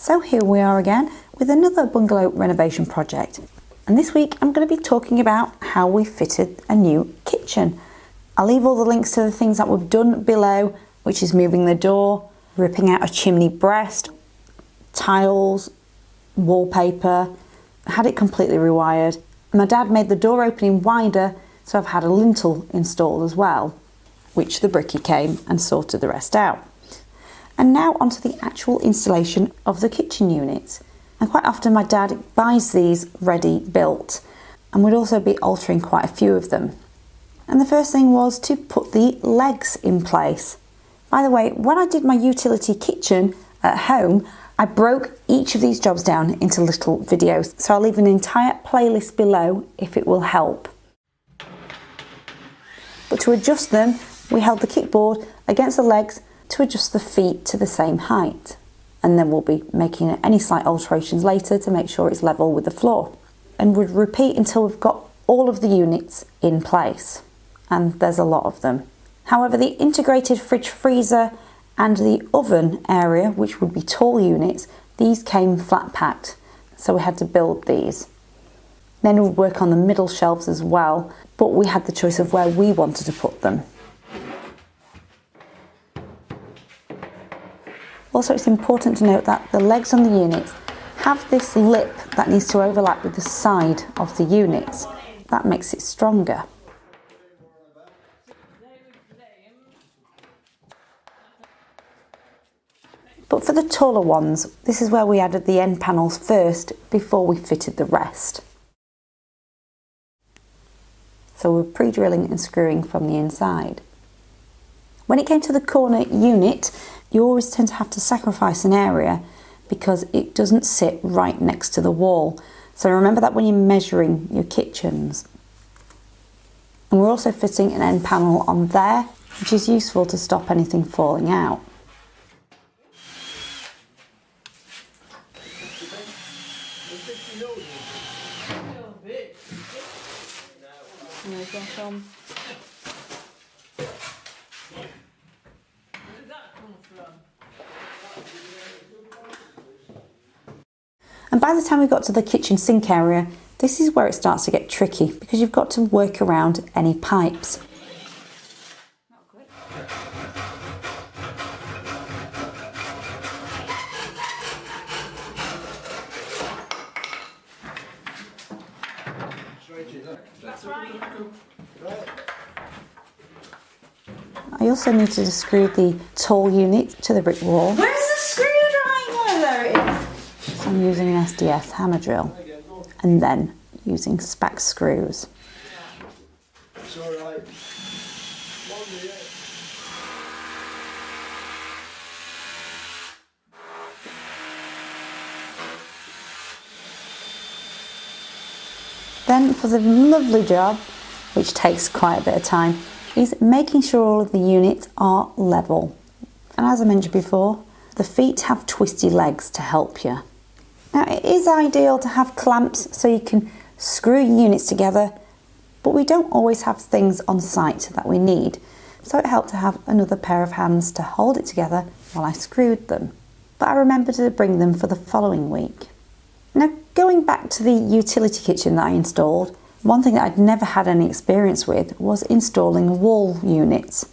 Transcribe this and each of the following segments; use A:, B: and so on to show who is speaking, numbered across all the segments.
A: So here we are again with another bungalow renovation project, and this week I'm going to be talking about how we fitted a new kitchen. I'll leave all the links to the things that we've done below, which is moving the door, ripping out a chimney breast, tiles, wallpaper, had it completely rewired. My dad made the door opening wider, so I've had a lintel installed as well, which the brickie came and sorted the rest out. And now onto the actual installation of the kitchen units. And quite often my dad buys these ready built, and would also be altering quite a few of them. And the first thing was to put the legs in place. By the way, when I did my utility kitchen at home, I broke each of these jobs down into little videos, so I'll leave an entire playlist below if it will help. But to adjust them, we held the kickboard against the legs to adjust the feet to the same height. And then we'll be making any slight alterations later to make sure it's level with the floor. And would repeat until we've got all of the units in place. And there's a lot of them. However, the integrated fridge freezer and the oven area, which would be tall units, these came flat packed. So we had to build these. Then we'd work on the middle shelves as well, but we had the choice of where we wanted to put them. Also, it's important to note that the legs on the units have this lip that needs to overlap with the side of the units. That makes it stronger. But for the taller ones, this is where we added the end panels first before we fitted the rest. So we're pre-drilling and screwing from the inside. When it came to the corner unit, you always tend to have to sacrifice an area because it doesn't sit right next to the wall. So remember that when you're measuring your kitchens. And we're also fitting an end panel on there, which is useful to stop anything falling out. And by the time we got to the kitchen sink area, this is where it starts to get tricky because you've got to work around any pipes. I also needed to screw the tall unit to the brick wall.
B: Where's the screwdriver? There it is.
A: So I'm using an SDS hammer drill and then using spack screws.
C: It's all right.
A: Then for the lovely job, which takes quite a bit of time, is making sure all of the units are level. And as I mentioned before, the feet have twisty legs to help you. Now it is ideal to have clamps so you can screw units together, but we don't always have things on site that we need. So it helped to have another pair of hands to hold it together while I screwed them. But I remembered to bring them for the following week. Now going back to the utility kitchen that I installed, one thing that I'd never had any experience with was installing wall units.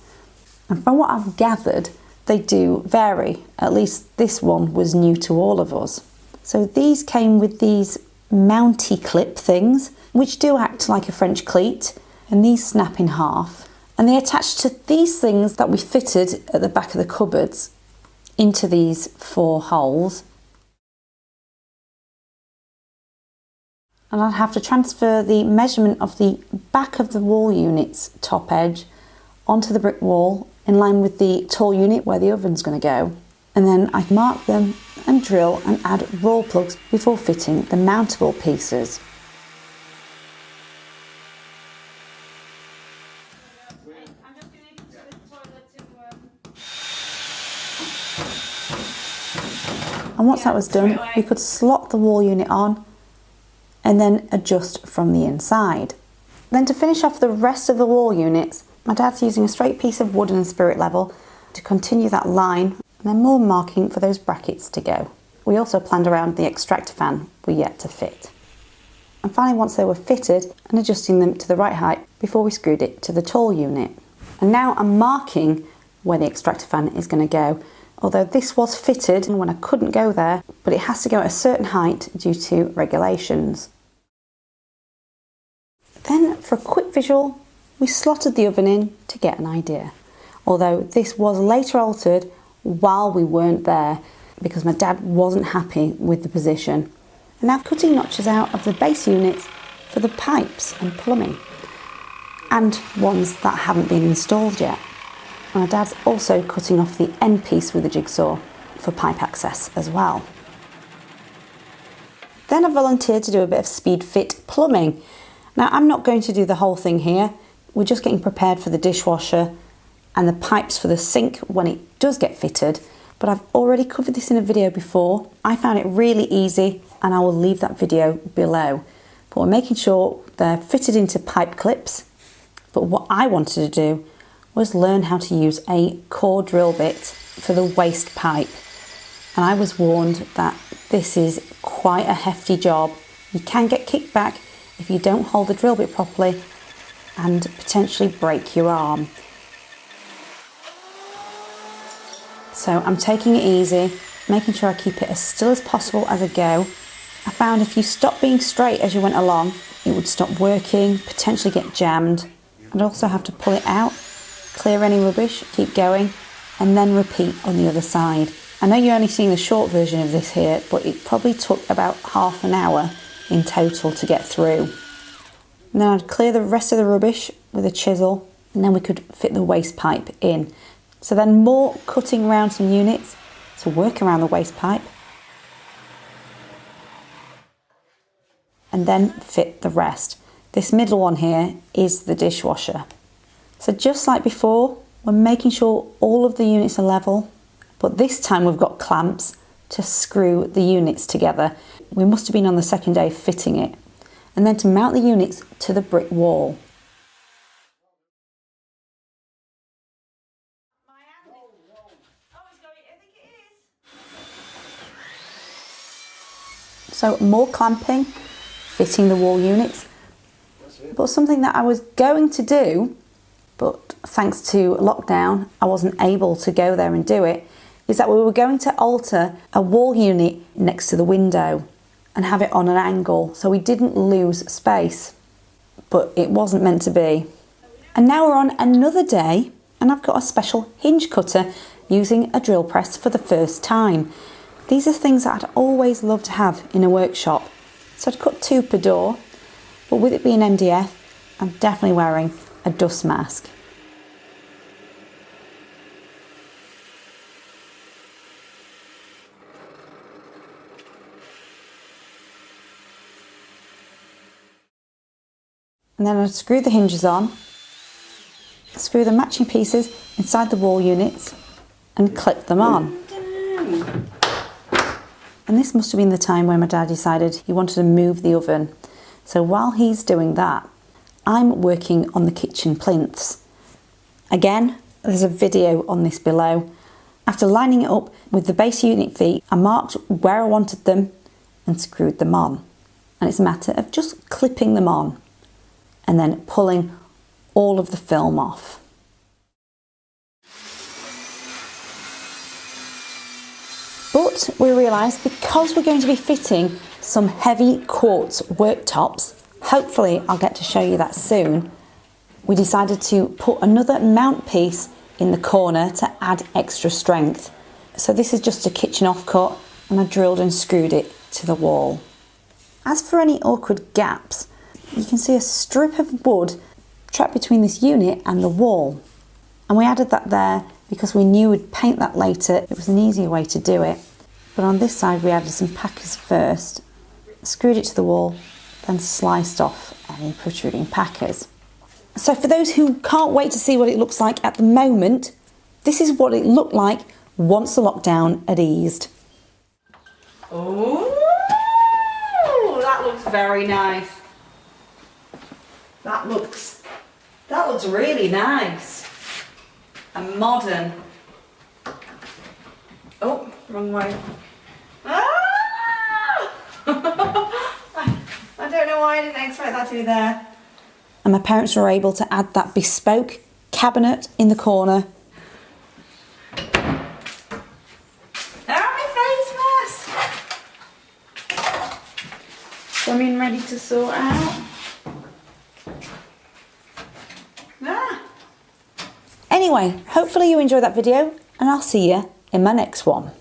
A: And from what I've gathered, they do vary. At least this one was new to all of us. So these came with these mounty clip things, which do act like a French cleat, and these snap in half. And they attach to these things that we fitted at the back of the cupboards into these 4 holes. And I'll have to transfer the measurement of the back of the wall unit's top edge onto the brick wall in line with the tall unit where the oven's going to go. And then I'd mark them and drill and add raw plugs before fitting the mountable pieces. And once that was done, we could slot the wall unit on and then adjust from the inside. Then to finish off the rest of the wall units, my dad's using a straight piece of wood and spirit level to continue that line, and then more marking for those brackets to go. We also planned around the extractor fan we yet to fit. And finally, once they were fitted, and adjusting them to the right height before we screwed it to the tall unit. And now I'm marking where the extractor fan is going to go, although this was fitted when I couldn't go there, but it has to go at a certain height due to regulations. Then, for a quick visual, we slotted the oven in to get an idea, although this was later altered while we weren't there because my dad wasn't happy with the position. And now cutting notches out of the base units for the pipes and plumbing, and ones that haven't been installed yet. My dad's also cutting off the end piece with a jigsaw for pipe access as well. Then I volunteered to do a bit of Speedfit plumbing. Now I'm not going to do the whole thing here, we're just getting prepared for the dishwasher and the pipes for the sink when it does get fitted, but I've already covered this in a video before. I found it really easy and I will leave that video below. But we're making sure they're fitted into pipe clips, but what I wanted to do was learn how to use a core drill bit for the waste pipe. And I was warned that this is quite a hefty job. You can get kicked back if you don't hold the drill bit properly and potentially break your arm. So I'm taking it easy, making sure I keep it as still as possible as I go. I found if you stopped being straight as you went along, it would stop working, potentially get jammed. I'd also have to pull it out, clear any rubbish, keep going, and then repeat on the other side. I know you're only seeing the short version of this here, but it probably took about half an hour in total to get through. And then I'd clear the rest of the rubbish with a chisel, and then we could fit the waste pipe in. So then more cutting around some units to work around the waste pipe, and then fit the rest. This middle one here is the dishwasher. So just like before, we're making sure all of the units are level, but this time we've got clamps to screw the units together. We must have been on the second day fitting it. And then to mount the units to the brick wall. So more clamping, fitting the wall units. But something that I was going to do, but thanks to lockdown, I wasn't able to go there and do it, is that we were going to alter a wall unit next to the window and have it on an angle so we didn't lose space, but it wasn't meant to be. And now we're on another day and I've got a special hinge cutter using a drill press for the first time. These are things that I'd always loved to have in a workshop. So I'd cut 2 per door, but with it being MDF, I'm definitely wearing a dust mask. And then I'd screw the hinges on, screw the matching pieces inside the wall units and clip them on. And this must have been the time when my dad decided he wanted to move the oven. So while he's doing that, I'm working on the kitchen plinths. Again, there's a video on this below. After lining it up with the base unit feet, I marked where I wanted them and screwed them on. And it's a matter of just clipping them on and then pulling all of the film off. But we realised because we're going to be fitting some heavy quartz worktops, hopefully I'll get to show you that soon, we decided to put another mount piece in the corner to add extra strength. So this is just a kitchen offcut and I drilled and screwed it to the wall. As for any awkward gaps, you can see a strip of wood trapped between this unit and the wall. And we added that there because we knew we'd paint that later. It was an easier way to do it. But on this side we added some packers first, screwed it to the wall, then sliced off any protruding packers. So for those who can't wait to see what it looks like at the moment, this is what it looked like once the lockdown had eased.
B: Oh, that looks very nice. That looks really nice and modern. Oh, wrong way. Ah! I didn't expect that to be there.
A: And my parents were able to add that bespoke cabinet in the corner.
B: My face mask. Something ready to sort out. Ah.
A: Anyway, hopefully you enjoyed that video and I'll see you in my next one.